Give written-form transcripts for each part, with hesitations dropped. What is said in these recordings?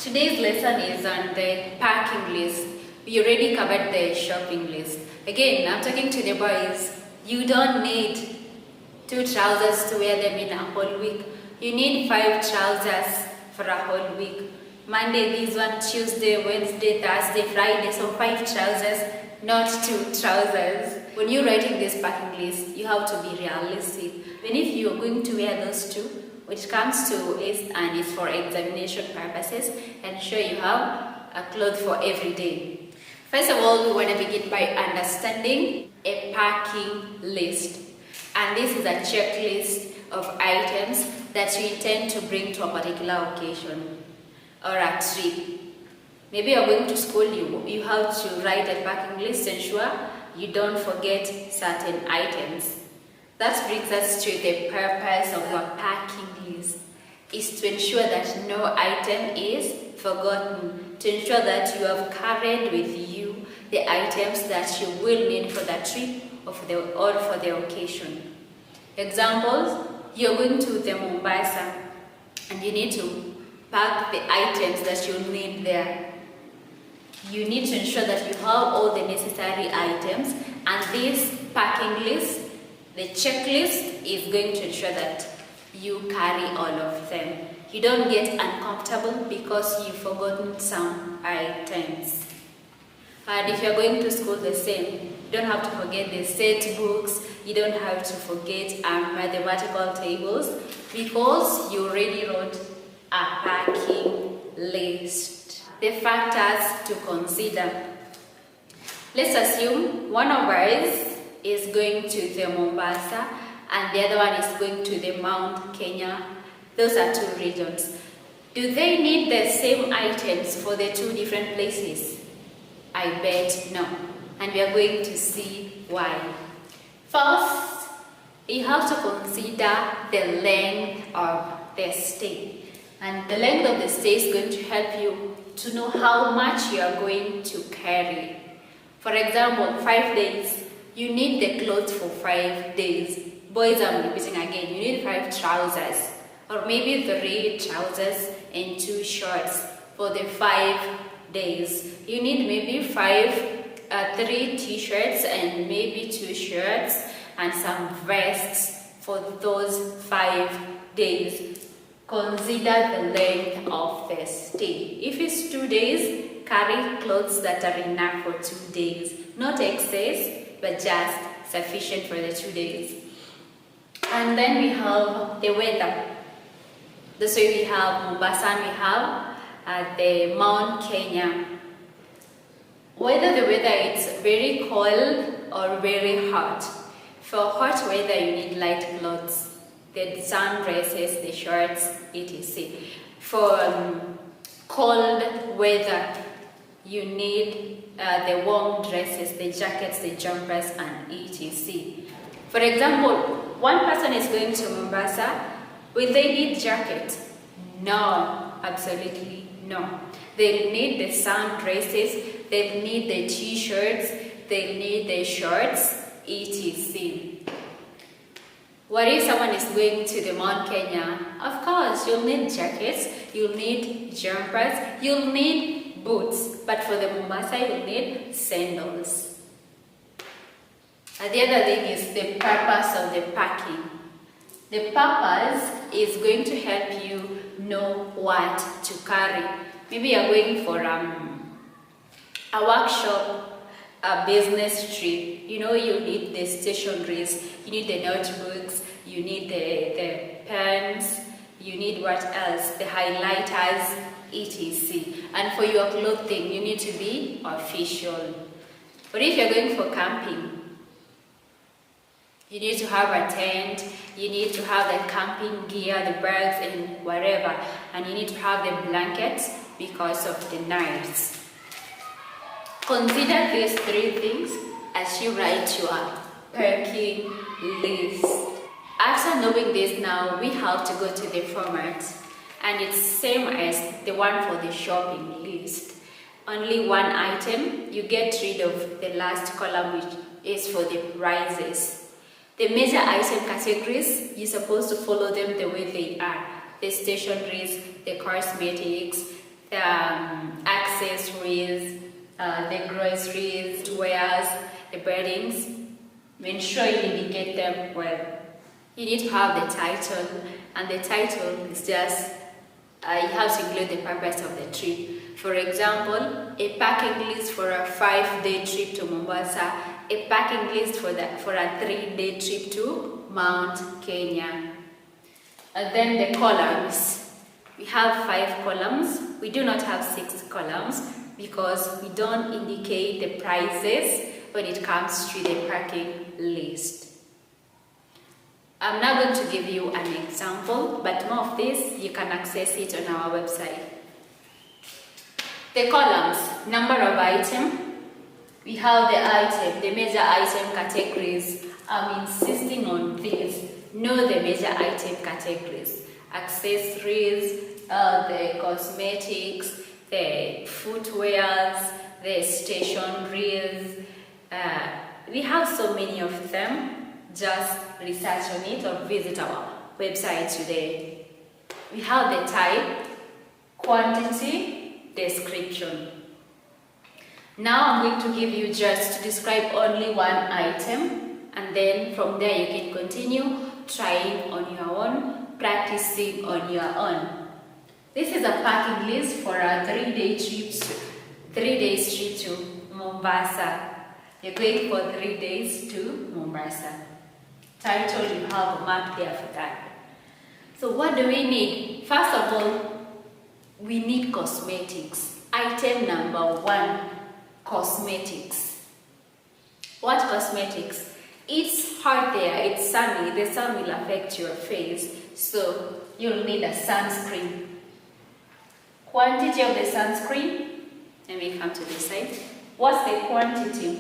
Today's lesson is on the packing list. We already covered the shopping list. Again, I'm talking to the boys. You don't need 2 trousers to wear them in a whole week. You need 5 trousers for a whole week. Monday, this one, Tuesday, Wednesday, Thursday, Friday. So 5 trousers, not 2 trousers. When you're writing this packing list, you have to be realistic. Even if you're going to wear those 2, which comes to is and is for examination purposes, ensure you have a cloth for every day. First of all, we want to begin by understanding a packing list. And this is a checklist of items that you intend to bring to a particular occasion or a trip. Maybe you're going to school, you have to write a packing list to ensure you don't forget certain items. That brings us to the purpose of a packing list, is to ensure that no item is forgotten, to ensure that you have carried with you the items that you will need for the trip or for the occasion. Examples, you're going to the Mombasa and you need to pack the items that you'll need there. You need to ensure that you have all the necessary items, and this packing list, the checklist, is going to ensure that you carry all of them. You don't get uncomfortable because you've forgotten some items. And if you're going to school, the same. You don't have to forget the set books. You don't have to forget mathematical tables because you already wrote a packing list. The factors to consider. Let's assume one of us is going to the Mombasa and the other one is going to the Mount Kenya. Those are 2 regions. Do they need the same items for the 2 different places? I bet no. And we are going to see why. First, you have to consider the length of the stay. And the length of the stay is going to help you to know how much you are going to carry. For example, 5 days. You need the clothes for 5 days. Boys, I'm repeating again, you need 5 trousers. Or maybe 3 trousers and 2 shorts for the 5 days. You need maybe 3 t-shirts and maybe 2 shirts and some vests for those 5 days. Consider the length of the stay. If it's 2 days, carry clothes that are enough for 2 days. Not excess, but just sufficient for the 2 days. And then we have the weather. This way we have Mombasa and we have the Mount Kenya. Whether the weather is very cold or very hot. For hot weather, you need light clothes. The sundresses, the shorts, etc. For cold weather, you need the warm dresses, the jackets, the jumpers, and etc. For example, one person is going to Mombasa. Will they need jackets? No, absolutely no. They'll need the sundresses, they'll need the t-shirts, they'll need the shorts, etc. What if someone is going to the Mount Kenya? Of course, you'll need jackets, you'll need jumpers, you'll need boots. But for the Mombasa, you'll need sandals. And the other thing is the purpose of the packing. The purpose is going to help you know what to carry. Maybe you're going for a workshop, a business trip. You know, you need the stationeries, you need the notebooks, you need the pens, you need what else? The highlighters, etc. And for your clothing, you need to be official. But if you're going for camping, you need to have a tent, you need to have the camping gear, the bags and whatever, and you need to have the blankets because of the nights. Consider these 3 things as you write your packing list. After knowing this now, we have to go to the format, and it's same as the one for the shopping list. Only one item, you get rid of the last column, which is for the prices. The major item categories, you're supposed to follow them the way they are. The stationeries, the cosmetics, accessories, the groceries, wares, the beddings. Ensure you indicate them well. You need to have the title, and the title is just you have to include the purpose of the trip. For example, a packing list for a 5-day trip to Mombasa, a packing list for a 3-day trip to Mount Kenya. And then the columns. We have 5 columns. We do not have 6 columns because we don't indicate the prices when it comes to the packing list. I'm now going to give you an example, but more of this you can access it on our website. The columns, number of item. We have the major item categories. I'm insisting on this. Know the major item categories. Accessories, the cosmetics, the footwears, the stationaries. We have so many of them. Just research on it or visit our website today. We have the type, quantity, description. Now I'm going to give you just to describe only one item, and then from there you can continue trying on your own, practicing on your own. This is a packing list for a 3-day trip to Mombasa. You're going for 3 days to Mombasa. Title you have marked there for that. So what do we need? First of all, we need cosmetics. Item number 1, cosmetics. What cosmetics? It's hot there, it's sunny, the sun will affect your face, so you'll need a sunscreen. Quantity of the sunscreen, let me come to this side. What's the quantity?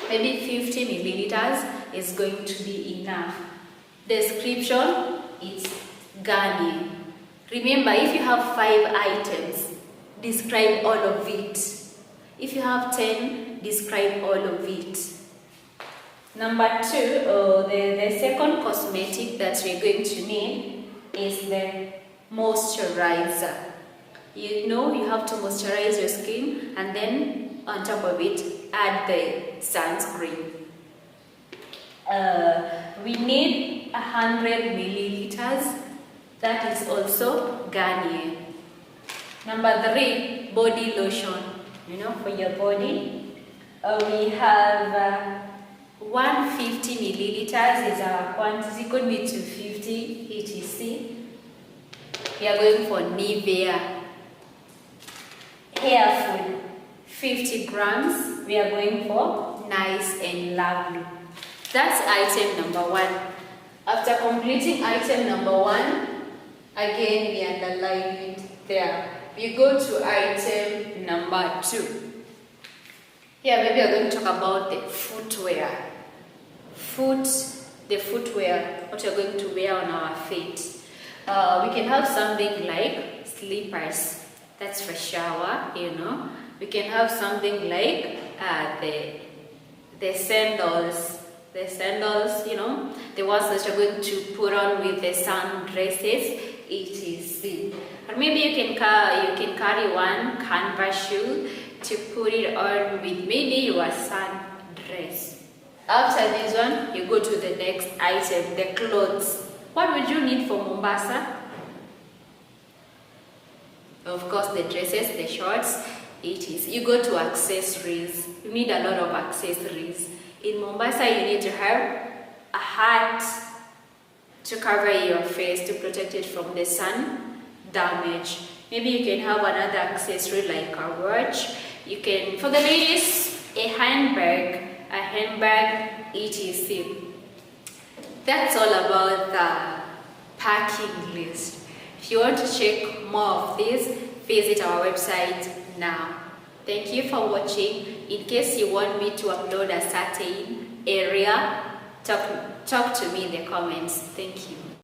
Maybe 50 milliliters is going to be enough. Description is Ghani. Remember, if you have 5 items, describe all of it. If you have 10, describe all of it. Number 2, the second cosmetic that we're going to need is the moisturizer. You know you have to moisturize your skin, and then on top of it, add the sunscreen. We need 100 milliliters. That is also Garnier. Number 3, body lotion. You know, for your body. We have 150 milliliters is our quantity. Could be 250 etc. We are going for Nivea. Hair food, 50 grams. We are going for Nice and Lovely. That's item number 1. After completing item number 1, again we underline it there. We go to item number 2. Here maybe we are going to talk about the footwear. The footwear, what we are going to wear on our feet. We can have something like slippers. That's for shower, you know. We can have something like the sandals. The sandals, you know, the ones that you're going to put on with the sundresses, etc. Or maybe you can carry one canvas shoe to put it on with maybe your sundress. After this one, you go to the next item, the clothes. What would you need for Mombasa? Of course, the dresses, the shorts, etc. You go to accessories. You need a lot of accessories. In Mombasa, you need to have a hat to cover your face, to protect it from the sun damage. Maybe you can have another accessory like a watch. You can, for the ladies, a handbag, etc. That's all about the packing list. If you want to check more of this, visit our website now. Thank you for watching. In case you want me to upload a certain area, talk to me in the comments. Thank you.